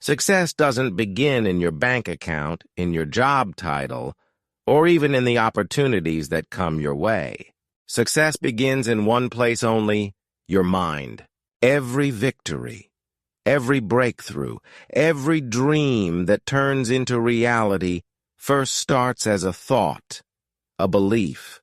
Success doesn't begin in your bank account, in your job title, or even in the opportunities that come your way. Success begins in one place only, your mind. Every victory, every breakthrough, every dream that turns into reality first starts as a thought, a belief,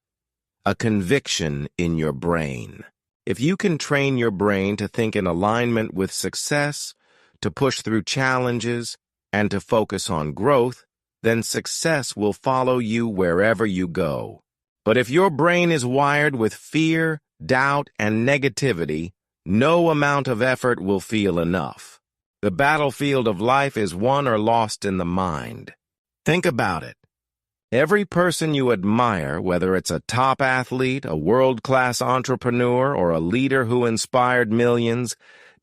a conviction in your brain. If you can train your brain to think in alignment with success, to push through challenges, and to focus on growth, then success will follow you wherever you go. But if your brain is wired with fear, doubt, and negativity, no amount of effort will feel enough. The battlefield of life is won or lost in the mind. Think about it. Every person you admire, whether it's a top athlete, a world-class entrepreneur, or a leader who inspired millions,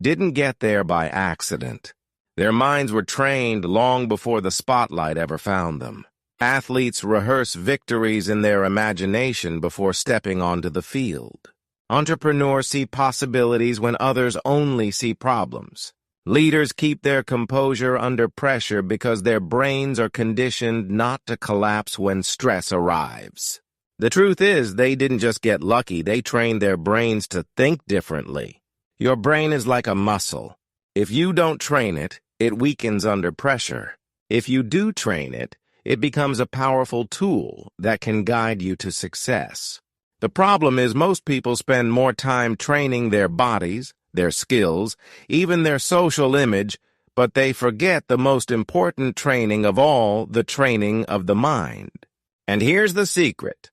didn't get there by accident. Their minds were trained long before the spotlight ever found them. Athletes rehearse victories in their imagination before stepping onto the field. Entrepreneurs see possibilities when others only see problems. Leaders keep their composure under pressure because their brains are conditioned not to collapse when stress arrives. The truth is, they didn't just get lucky, they trained their brains to think differently. Your brain is like a muscle. If you don't train it, it weakens under pressure. If you do train it, it becomes a powerful tool that can guide you to success. The problem is most people spend more time training their bodies, their skills, even their social image, but they forget the most important training of all, the training of the mind. And here's the secret.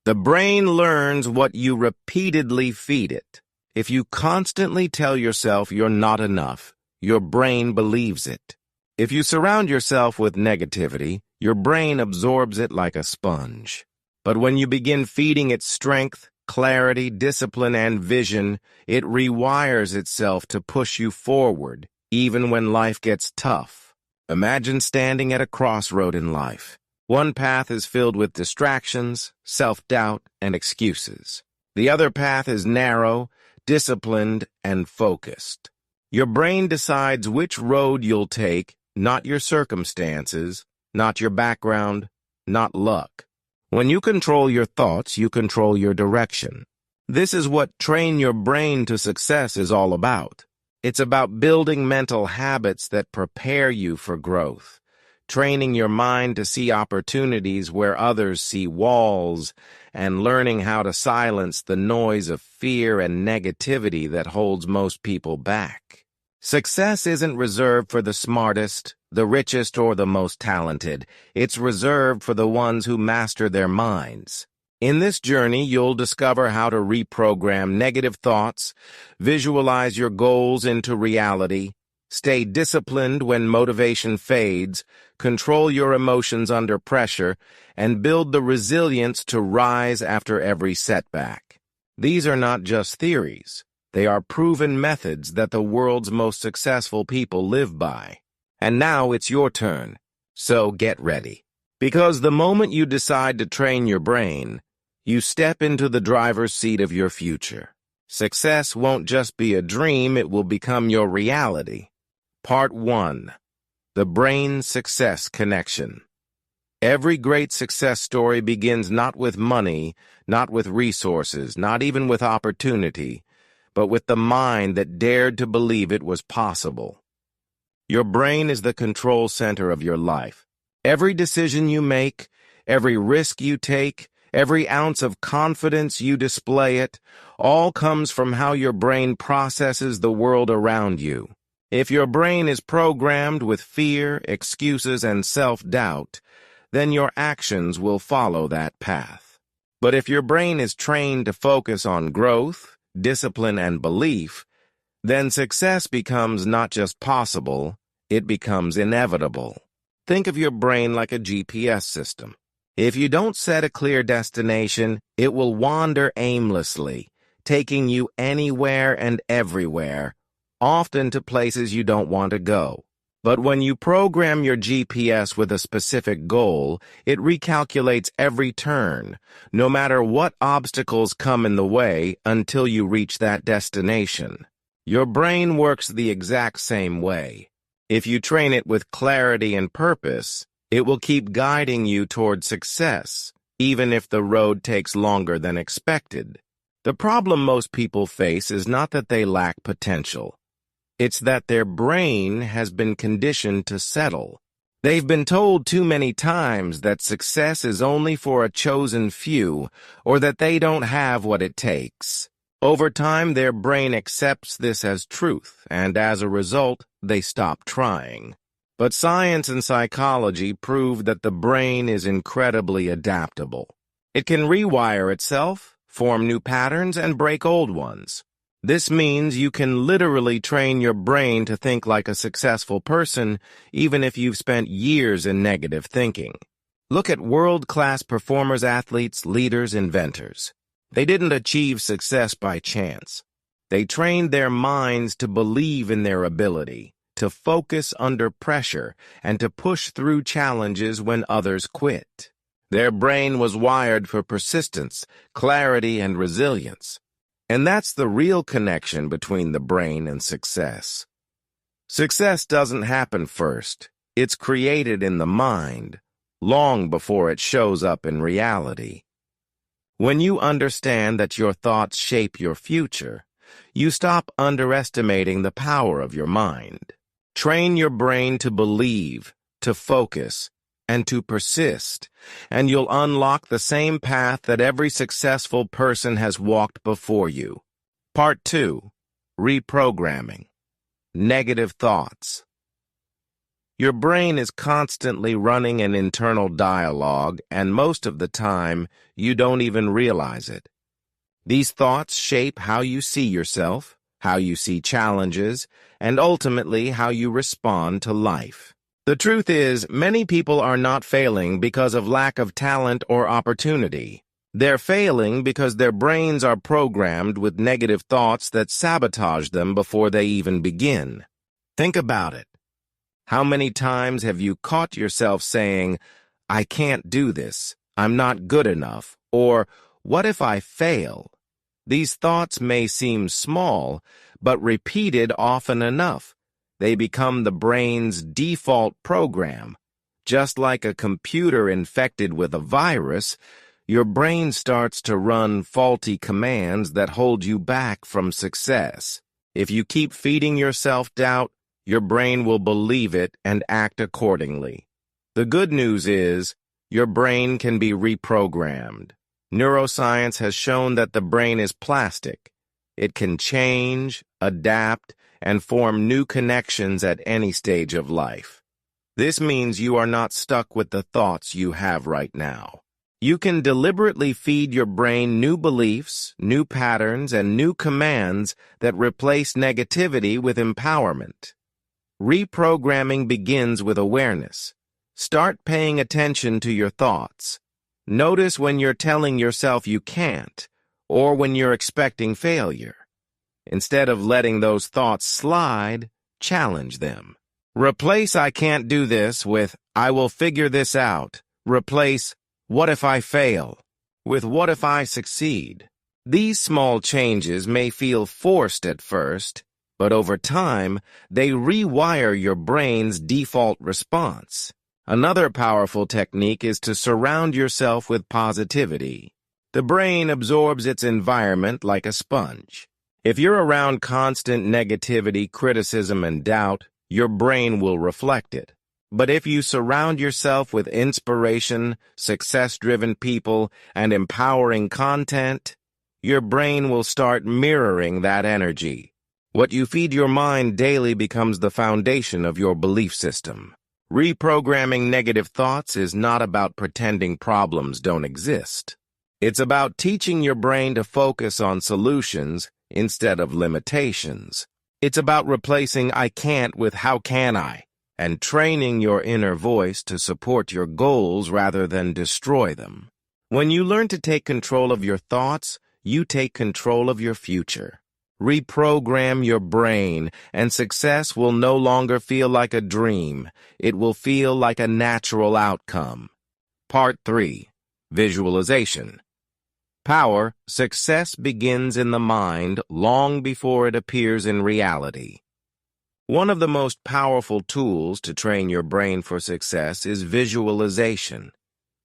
The brain learns what you repeatedly feed it. If you constantly tell yourself you're not enough, your brain believes it. If you surround yourself with negativity, your brain absorbs it like a sponge. But when you begin feeding it strength, clarity, discipline, and vision, it rewires itself to push you forward, even when life gets tough. Imagine standing at a crossroad in life. One path is filled with distractions, self-doubt, and excuses. The other path is narrow, disciplined, and focused. Your brain decides which road you'll take, not your circumstances, not your background, not luck. When you control your thoughts, you control your direction. This is what train your brain to success is all about. It's about building mental habits that prepare you for growth, training your mind to see opportunities where others see walls, and learning how to silence the noise of fear and negativity that holds most people back. Success isn't reserved for the smartest, the richest, or the most talented. It's reserved for the ones who master their minds. In this journey, you'll discover how to reprogram negative thoughts, visualize your goals into reality, stay disciplined when motivation fades, control your emotions under pressure, and build the resilience to rise after every setback. These are not just theories. They are proven methods that the world's most successful people live by. And now it's your turn. So get ready. Because the moment you decide to train your brain, you step into the driver's seat of your future. Success won't just be a dream, it will become your reality. Part 1. The Brain-Success Connection. Every great success story begins not with money, not with resources, not even with opportunity, but with the mind that dared to believe it was possible. Your brain is the control center of your life. Every decision you make, every risk you take, every ounce of confidence you display it, all comes from how your brain processes the world around you. If your brain is programmed with fear, excuses, and self-doubt, then your actions will follow that path. But if your brain is trained to focus on growth, discipline, and belief, then success becomes not just possible, it becomes inevitable. Think of your brain like a GPS system. If you don't set a clear destination, it will wander aimlessly, taking you anywhere and everywhere, often to places you don't want to go. But when you program your GPS with a specific goal, it recalculates every turn, no matter what obstacles come in the way, until you reach that destination. Your brain works the exact same way. If you train it with clarity and purpose, it will keep guiding you toward success, even if the road takes longer than expected. The problem most people face is not that they lack potential. It's that their brain has been conditioned to settle. They've been told too many times that success is only for a chosen few, or that they don't have what it takes. Over time, their brain accepts this as truth, and as a result, they stop trying. But science and psychology prove that the brain is incredibly adaptable. It can rewire itself, form new patterns, and break old ones. This means you can literally train your brain to think like a successful person, even if you've spent years in negative thinking. Look at world-class performers, athletes, leaders, inventors. They didn't achieve success by chance. They trained their minds to believe in their ability, to focus under pressure, and to push through challenges when others quit. Their brain was wired for persistence, clarity, and resilience. And that's the real connection between the brain and success. Success doesn't happen first. It's created in the mind, long before it shows up in reality. When you understand that your thoughts shape your future, you stop underestimating the power of your mind. Train your brain to believe, to focus, and to persist, and you'll unlock the same path that every successful person has walked before you. Part 2. Reprogramming. Negative thoughts. Your brain is constantly running an internal dialogue, and most of the time, you don't even realize it. These thoughts shape how you see yourself, how you see challenges, and ultimately how you respond to life. The truth is, many people are not failing because of lack of talent or opportunity. They're failing because their brains are programmed with negative thoughts that sabotage them before they even begin. Think about it. How many times have you caught yourself saying, "I can't do this, I'm not good enough," or "What if I fail?" These thoughts may seem small, but repeated often enough, they become the brain's default program. Just like a computer infected with a virus, your brain starts to run faulty commands that hold you back from success. If you keep feeding yourself doubt, your brain will believe it and act accordingly. The good news is, your brain can be reprogrammed. Neuroscience has shown that the brain is plastic. It can change, adapt, and form new connections at any stage of life. This means you are not stuck with the thoughts you have right now. You can deliberately feed your brain new beliefs, new patterns, and new commands that replace negativity with empowerment. Reprogramming begins with awareness. Start paying attention to your thoughts. Notice when you're telling yourself you can't, or when you're expecting failure. Instead of letting those thoughts slide, challenge them. Replace "I can't do this" with "I will figure this out." Replace "What if I fail?" with "What if I succeed?" These small changes may feel forced at first, but over time, they rewire your brain's default response. Another powerful technique is to surround yourself with positivity. The brain absorbs its environment like a sponge. If you're around constant negativity, criticism, and doubt, your brain will reflect it. But if you surround yourself with inspiration, success-driven people, and empowering content, your brain will start mirroring that energy. What you feed your mind daily becomes the foundation of your belief system. Reprogramming negative thoughts is not about pretending problems don't exist. It's about teaching your brain to focus on solutions instead of limitations. It's about replacing "I can't" with "How can I?" and training your inner voice to support your goals rather than destroy them. When you learn to take control of your thoughts, you take control of your future. Reprogram your brain, and success will no longer feel like a dream. It will feel like a natural outcome. Part 3. Visualization. Power, success begins in the mind long before it appears in reality. One of the most powerful tools to train your brain for success is visualization,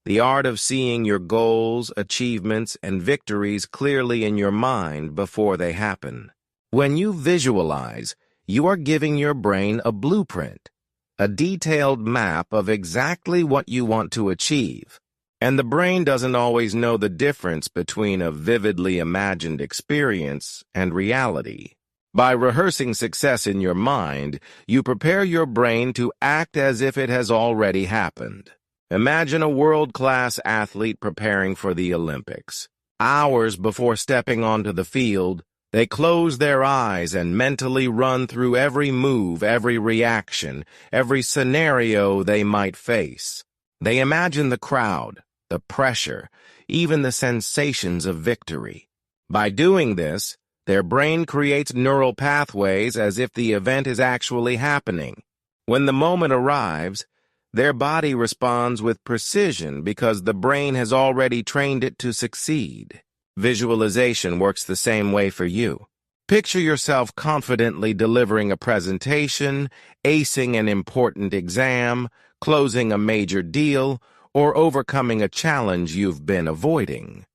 the art of seeing your goals, achievements, and victories clearly in your mind before they happen. When you visualize, you are giving your brain a blueprint, a detailed map of exactly what you want to achieve. And the brain doesn't always know the difference between a vividly imagined experience and reality. By rehearsing success in your mind, you prepare your brain to act as if it has already happened. Imagine a world-class athlete preparing for the Olympics. Hours before stepping onto the field, they close their eyes and mentally run through every move, every reaction, every scenario they might face. They imagine the crowd, the pressure, even the sensations of victory. By doing this, their brain creates neural pathways as if the event is actually happening. When the moment arrives, their body responds with precision because the brain has already trained it to succeed. Visualization works the same way for you. Picture yourself confidently delivering a presentation, acing an important exam, closing a major deal, or overcoming a challenge you've been avoiding.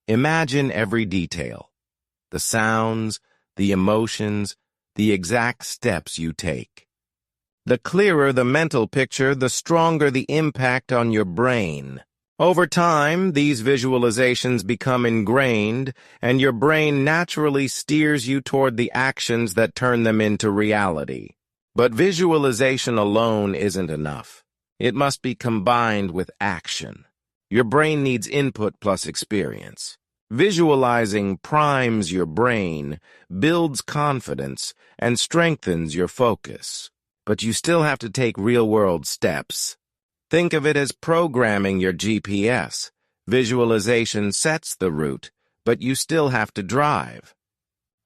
Imagine every detail, the sounds, the emotions, the exact steps you take. The clearer the mental picture, the stronger the impact on your brain. Over time, these visualizations become ingrained, and your brain naturally steers you toward the actions that turn them into reality. But visualization alone isn't enough. It must be combined with action. Your brain needs input plus experience. Visualizing primes your brain, builds confidence, and strengthens your focus. But you still have to take real-world steps. Think of it as programming your GPS. Visualization sets the route, but you still have to drive.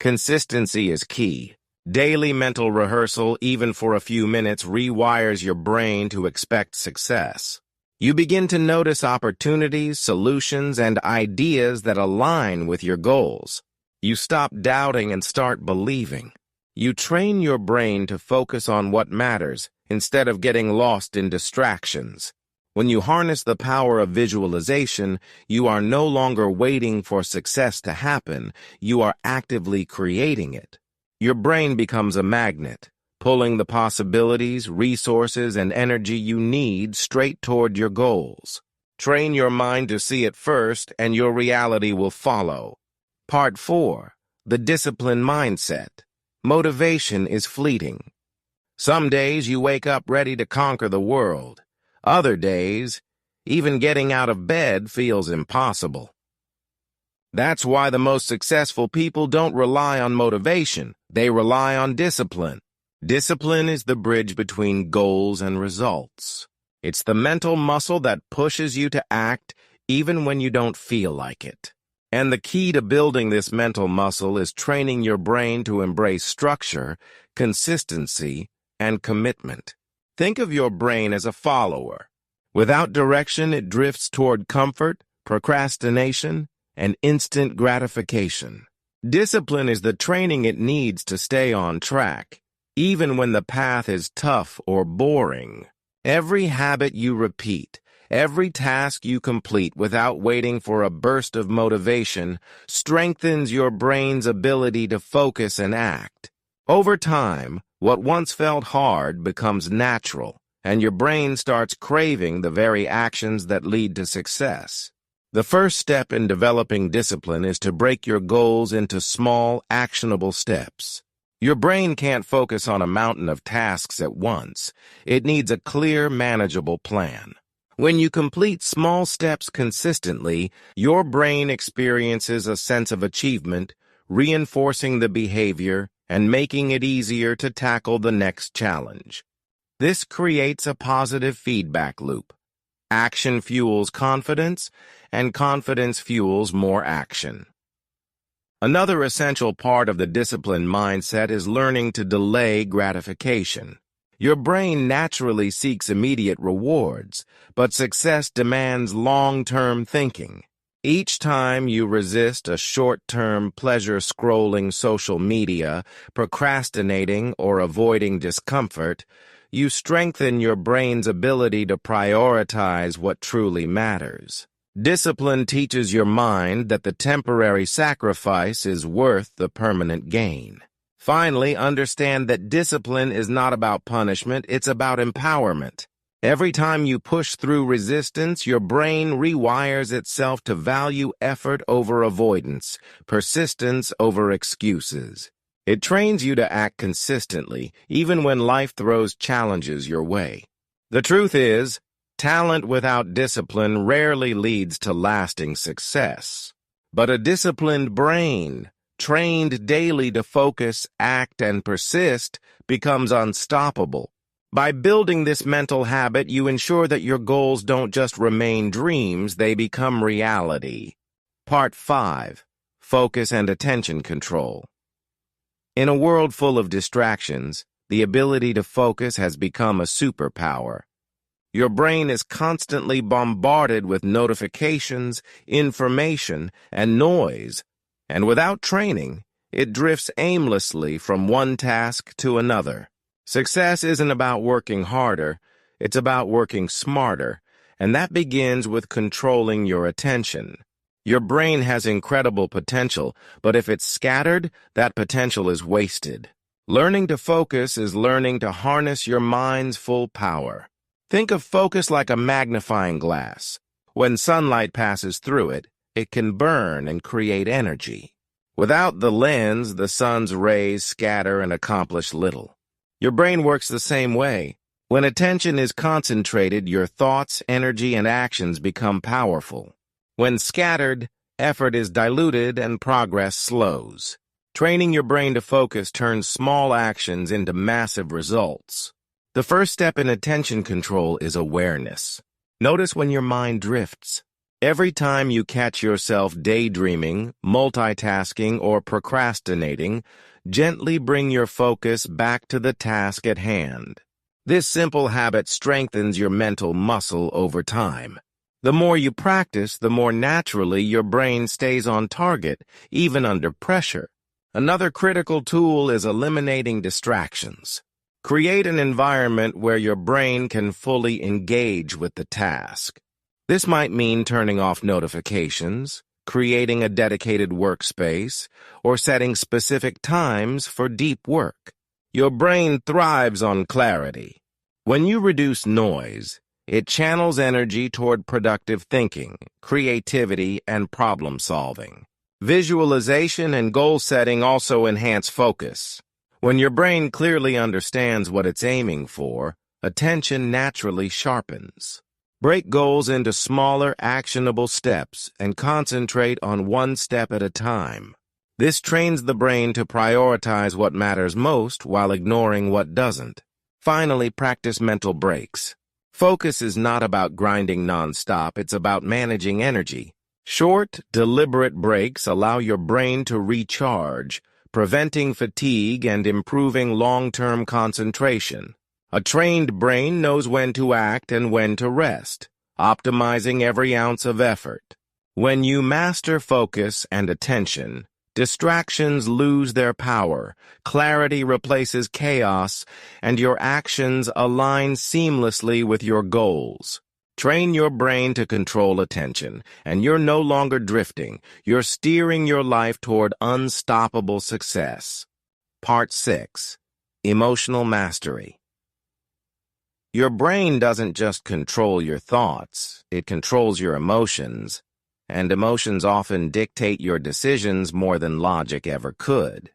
Consistency is key. Daily mental rehearsal, even for a few minutes, rewires your brain to expect success. You begin to notice opportunities, solutions, and ideas that align with your goals. You stop doubting and start believing. You train your brain to focus on what matters instead of getting lost in distractions. When you harness the power of visualization, you are no longer waiting for success to happen. You are actively creating it. Your brain becomes a magnet, pulling the possibilities, resources, and energy you need straight toward your goals. Train your mind to see it first, and your reality will follow. Part 4. The Discipline Mindset. Motivation is fleeting. Some days you wake up ready to conquer the world. Other days, even getting out of bed feels impossible. That's why the most successful people don't rely on motivation. They rely on discipline. Discipline is the bridge between goals and results. It's the mental muscle that pushes you to act even when you don't feel like it. And the key to building this mental muscle is training your brain to embrace structure, consistency, and commitment. Think of your brain as a follower. Without direction, it drifts toward comfort, procrastination, and instant gratification. Discipline is the training it needs to stay on track, even when the path is tough or boring. Every habit you repeat, every task you complete without waiting for a burst of motivation strengthens your brain's ability to focus and act. Over time, what once felt hard becomes natural, and your brain starts craving the very actions that lead to success. The first step in developing discipline is to break your goals into small, actionable steps. Your brain can't focus on a mountain of tasks at once. It needs a clear, manageable plan. When you complete small steps consistently, your brain experiences a sense of achievement, reinforcing the behavior and making it easier to tackle the next challenge. This creates a positive feedback loop. Action fuels confidence, and confidence fuels more action. Another essential part of the discipline mindset is learning to delay gratification. Your brain naturally seeks immediate rewards, but success demands long-term thinking. Each time you resist a short-term pleasure scrolling social media, procrastinating, or avoiding discomfort, you strengthen your brain's ability to prioritize what truly matters. Discipline teaches your mind that the temporary sacrifice is worth the permanent gain. Finally, understand that discipline is not about punishment, it's about empowerment. Every time you push through resistance, your brain rewires itself to value effort over avoidance, persistence over excuses. It trains you to act consistently, even when life throws challenges your way. The truth is, talent without discipline rarely leads to lasting success. But a disciplined brain, trained daily to focus, act, and persist, becomes unstoppable. By building this mental habit, you ensure that your goals don't just remain dreams, they become reality. Part 5. Focus and Attention Control. In a world full of distractions, the ability to focus has become a superpower. Your brain is constantly bombarded with notifications, information, and noise, and without training, it drifts aimlessly from one task to another. Success isn't about working harder, it's about working smarter, and that begins with controlling your attention. Your brain has incredible potential, but if it's scattered, that potential is wasted. Learning to focus is learning to harness your mind's full power. Think of focus like a magnifying glass. When sunlight passes through it, it can burn and create energy. Without the lens, the sun's rays scatter and accomplish little. Your brain works the same way. When attention is concentrated, your thoughts, energy, and actions become powerful. When scattered, effort is diluted and progress slows. Training your brain to focus turns small actions into massive results. The first step in attention control is awareness. Notice when your mind drifts. Every time you catch yourself daydreaming, multitasking, or procrastinating, gently bring your focus back to the task at hand. This simple habit strengthens your mental muscle over time. The more you practice, the more naturally your brain stays on target, even under pressure. Another critical tool is eliminating distractions. Create an environment where your brain can fully engage with the task. This might mean turning off notifications, creating a dedicated workspace, or setting specific times for deep work. Your brain thrives on clarity. When you reduce noise, it channels energy toward productive thinking, creativity, and problem solving. Visualization and goal setting also enhance focus. When your brain clearly understands what it's aiming for, attention naturally sharpens. Break goals into smaller, actionable steps and concentrate on one step at a time. This trains the brain to prioritize what matters most while ignoring what doesn't. Finally, practice mental breaks. Focus is not about grinding nonstop, it's about managing energy. Short, deliberate breaks allow your brain to recharge, preventing fatigue and improving long-term concentration. A trained brain knows when to act and when to rest, optimizing every ounce of effort. When you master focus and attention, distractions lose their power, clarity replaces chaos, and your actions align seamlessly with your goals. Train your brain to control attention, and you're no longer drifting. You're steering your life toward unstoppable success. Part 6. Emotional Mastery. Your brain doesn't just control your thoughts, it controls your emotions, and emotions often dictate your decisions more than logic ever could.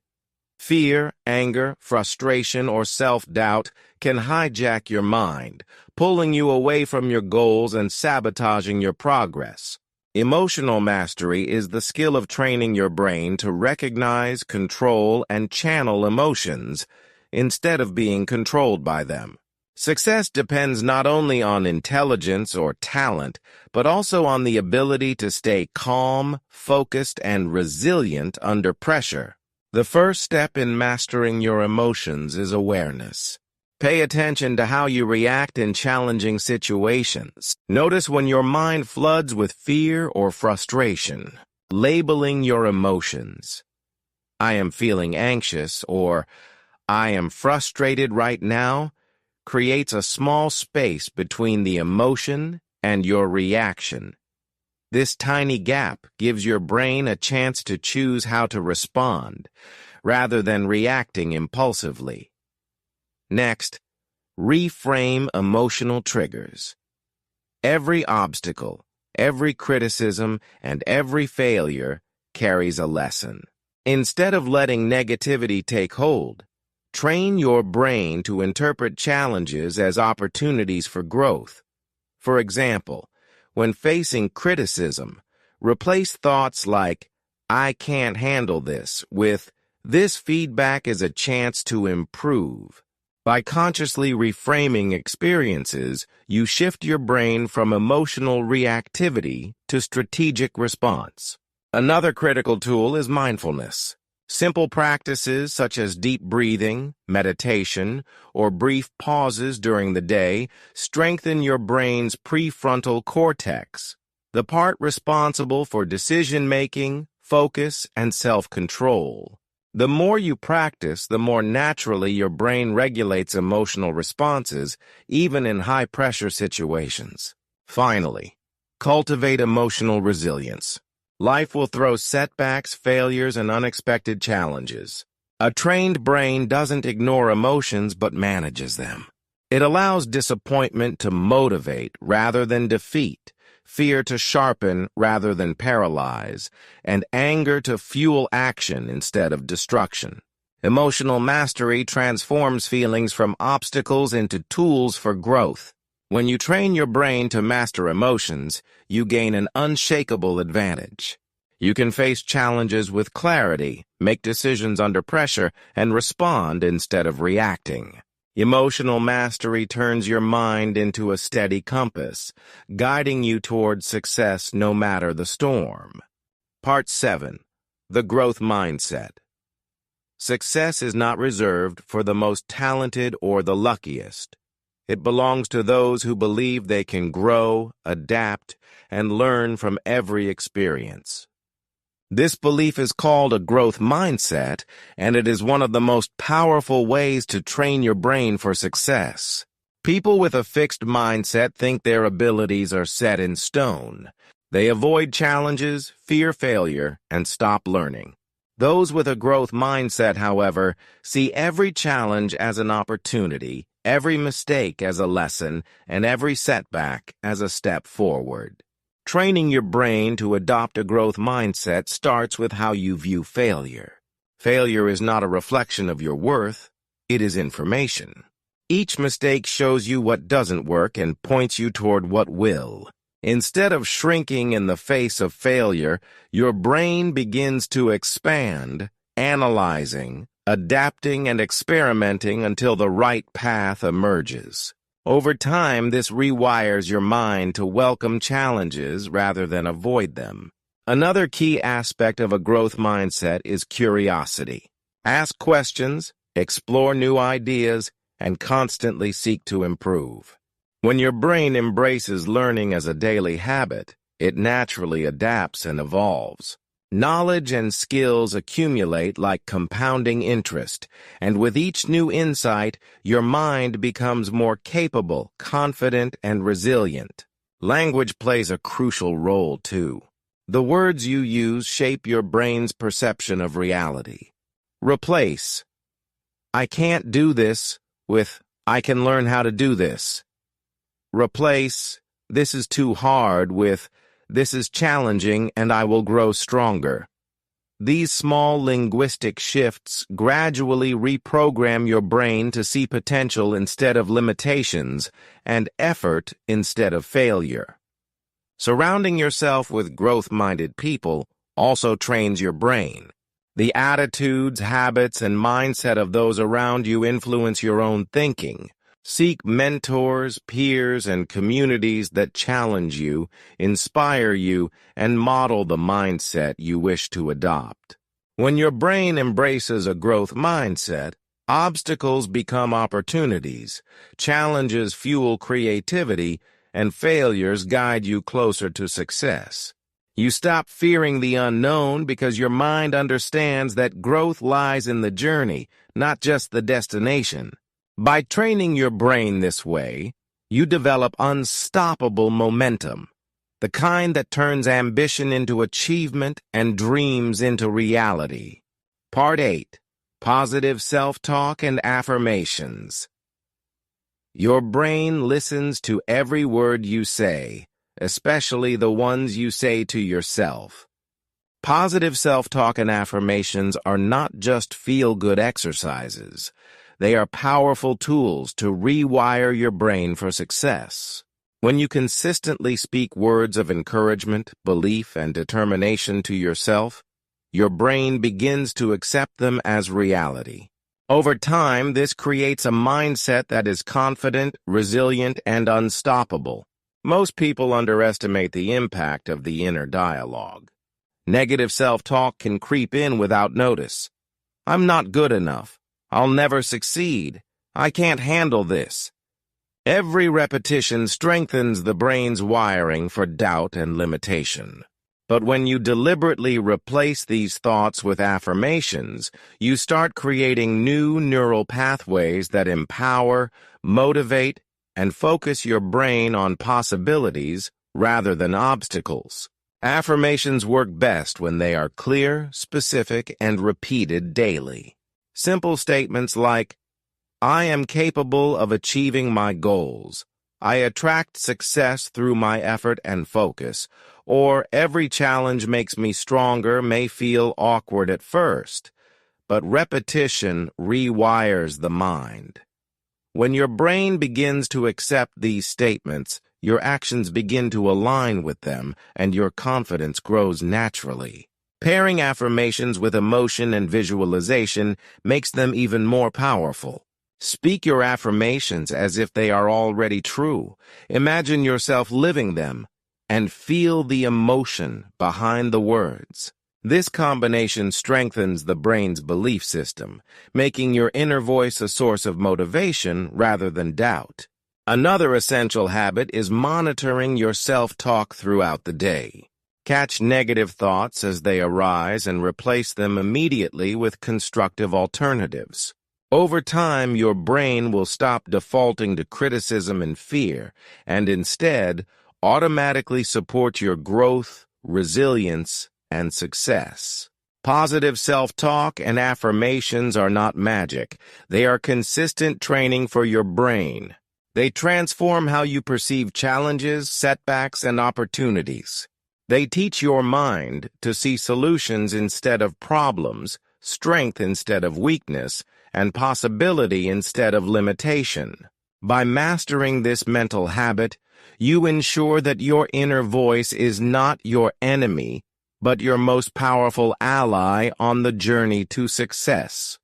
Fear, anger, frustration, or self-doubt can hijack your mind, pulling you away from your goals and sabotaging your progress. Emotional mastery is the skill of training your brain to recognize, control, and channel emotions instead of being controlled by them. Success depends not only on intelligence or talent, but also on the ability to stay calm, focused, and resilient under pressure. The first step in mastering your emotions is awareness. Pay attention to how you react in challenging situations. Notice when your mind floods with fear or frustration. Labeling your emotions. I am feeling anxious or I am frustrated right now creates a small space between the emotion and your reaction. This tiny gap gives your brain a chance to choose how to respond, rather than reacting impulsively. Next, reframe emotional triggers. Every obstacle, every criticism, and every failure carries a lesson. Instead of letting negativity take hold, train your brain to interpret challenges as opportunities for growth. For example, when facing criticism, replace thoughts like, I can't handle this, with, this feedback is a chance to improve. By consciously reframing experiences, you shift your brain from emotional reactivity to strategic response. Another critical tool is mindfulness. Simple practices such as deep breathing, meditation, or brief pauses during the day strengthen your brain's prefrontal cortex, the part responsible for decision-making, focus, and self-control. The more you practice, the more naturally your brain regulates emotional responses, even in high-pressure situations. Finally, cultivate emotional resilience. Life will throw setbacks, failures, and unexpected challenges. A trained brain doesn't ignore emotions but manages them. It allows disappointment to motivate rather than defeat, fear to sharpen rather than paralyze, and anger to fuel action instead of destruction. Emotional mastery transforms feelings from obstacles into tools for growth. When you train your brain to master emotions, you gain an unshakable advantage. You can face challenges with clarity, make decisions under pressure, and respond instead of reacting. Emotional mastery turns your mind into a steady compass, guiding you toward success no matter the storm. Part 7. The Growth Mindset. Success is not reserved for the most talented or the luckiest. It belongs to those who believe they can grow, adapt, and learn from every experience. This belief is called a growth mindset, and it is one of the most powerful ways to train your brain for success. People with a fixed mindset think their abilities are set in stone. They avoid challenges, fear failure, and stop learning. Those with a growth mindset, however, see every challenge as an opportunity, every mistake as a lesson, and every setback as a step forward. Training your brain to adopt a growth mindset starts with how you view failure. Failure is not a reflection of your worth, it is information. Each mistake shows you what doesn't work and points you toward what will. Instead of shrinking in the face of failure, your brain begins to expand, analyzing, adapting, and experimenting until the right path emerges. Over time, this rewires your mind to welcome challenges rather than avoid them. Another key aspect of a growth mindset is curiosity. Ask questions, explore new ideas, and constantly seek to improve. When your brain embraces learning as a daily habit, it naturally adapts and evolves. Knowledge and skills accumulate like compounding interest, and with each new insight, your mind becomes more capable, confident, and resilient. Language plays a crucial role, too. The words you use shape your brain's perception of reality. Replace "I can't do this" with "I can learn how to do this." Replace "This is too hard" with "This is challenging and I will grow stronger." These small linguistic shifts gradually reprogram your brain to see potential instead of limitations and effort instead of failure. Surrounding yourself with growth-minded people also trains your brain. The attitudes, habits, and mindset of those around you influence your own thinking. Seek mentors, peers, and communities that challenge you, inspire you, and model the mindset you wish to adopt. When your brain embraces a growth mindset, Obstacles become opportunities, challenges fuel creativity, and failures guide you closer to success. You stop fearing the unknown because your mind understands that growth lies in the journey, not just the destination. By training your brain this way, you develop unstoppable momentum, the kind that turns ambition into achievement and dreams into reality. Part 8. Positive Self-Talk and Affirmations. Your brain listens to every word you say, especially the ones you say to yourself. Positive self-talk and affirmations are not just feel-good exercises. They are powerful tools to rewire your brain for success. When you consistently speak words of encouragement, belief, and determination to yourself, your brain begins to accept them as reality. Over time, this creates a mindset that is confident, resilient, and unstoppable. Most people underestimate the impact of the inner dialogue. Negative self-talk can creep in without notice. I'm not good enough. I'll never succeed. I can't handle this. Every repetition strengthens the brain's wiring for doubt and limitation. But when you deliberately replace these thoughts with affirmations, you start creating new neural pathways that empower, motivate, and focus your brain on possibilities rather than obstacles. Affirmations work best when they are clear, specific, and repeated daily. Simple statements like, I am capable of achieving my goals. I attract success through my effort and focus. Or every challenge makes me stronger may feel awkward at first, but repetition rewires the mind. When your brain begins to accept these statements, your actions begin to align with them, and your confidence grows naturally. Pairing affirmations with emotion and visualization makes them even more powerful. Speak your affirmations as if they are already true. Imagine yourself living them, and feel the emotion behind the words. This combination strengthens the brain's belief system, making your inner voice a source of motivation rather than doubt. Another essential habit is monitoring your self-talk throughout the day. Catch negative thoughts as they arise and replace them immediately with constructive alternatives. Over time, your brain will stop defaulting to criticism and fear, and instead, automatically support your growth, resilience, and success. Positive self-talk and affirmations are not magic. They are consistent training for your brain. They transform how you perceive challenges, setbacks, and opportunities. They teach your mind to see solutions instead of problems, strength instead of weakness, and possibility instead of limitation. By mastering this mental habit, you ensure that your inner voice is not your enemy, but your most powerful ally on the journey to success.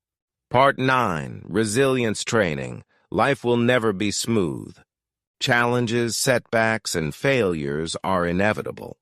Part 9. Resilience Training. Life will never be smooth. Challenges, setbacks, and failures are inevitable.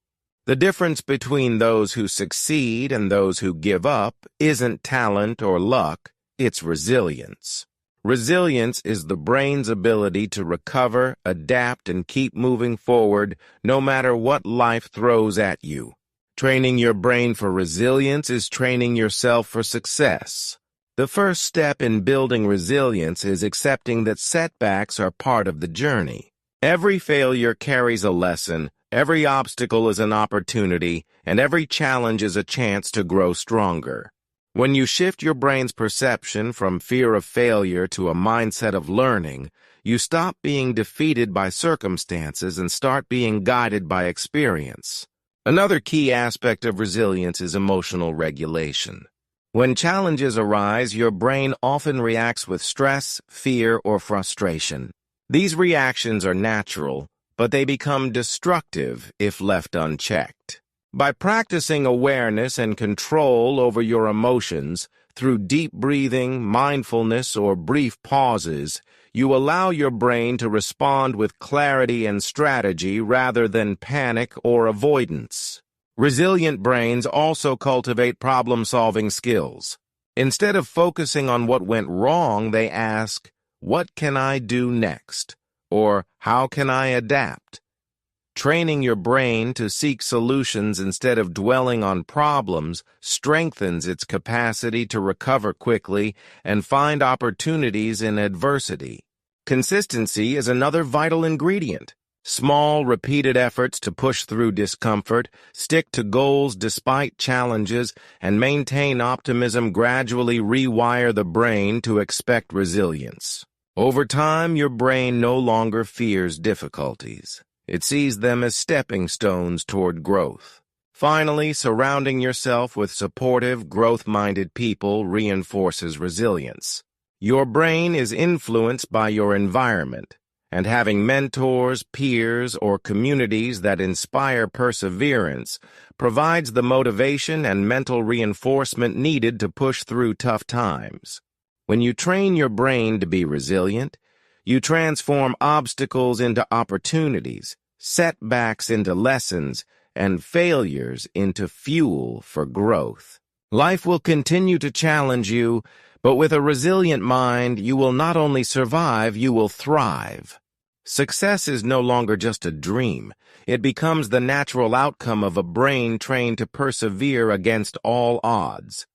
The difference between those who succeed and those who give up isn't talent or luck, it's resilience. Resilience is the brain's ability to recover, adapt, and keep moving forward no matter what life throws at you. Training your brain for resilience is training yourself for success. The first step in building resilience is accepting that setbacks are part of the journey. Every failure carries a lesson, every obstacle is an opportunity, and every challenge is a chance to grow stronger. When you shift your brain's perception from fear of failure to a mindset of learning, you stop being defeated by circumstances and start being guided by experience. Another key aspect of resilience is emotional regulation. When challenges arise, your brain often reacts with stress, fear, or frustration. These reactions are natural, but they become destructive if left unchecked. By practicing awareness and control over your emotions through deep breathing, mindfulness, or brief pauses, you allow your brain to respond with clarity and strategy rather than panic or avoidance. Resilient brains also cultivate problem-solving skills. Instead of focusing on what went wrong, they ask, "What can I do next?" or "How can I adapt?" Training your brain to seek solutions instead of dwelling on problems strengthens its capacity to recover quickly and find opportunities in adversity. Consistency is another vital ingredient. Small, repeated efforts to push through discomfort, stick to goals despite challenges, and maintain optimism gradually rewire the brain to expect resilience. Over time, your brain no longer fears difficulties. It sees them as stepping stones toward growth. Finally, surrounding yourself with supportive, growth-minded people reinforces resilience. Your brain is influenced by your environment, and having mentors, peers, or communities that inspire perseverance provides the motivation and mental reinforcement needed to push through tough times. When you train your brain to be resilient, you transform obstacles into opportunities, setbacks into lessons, and failures into fuel for growth. Life will continue to challenge you, but with a resilient mind, you will not only survive, you will thrive. Success is no longer just a dream. It becomes the natural outcome of a brain trained to persevere against all odds.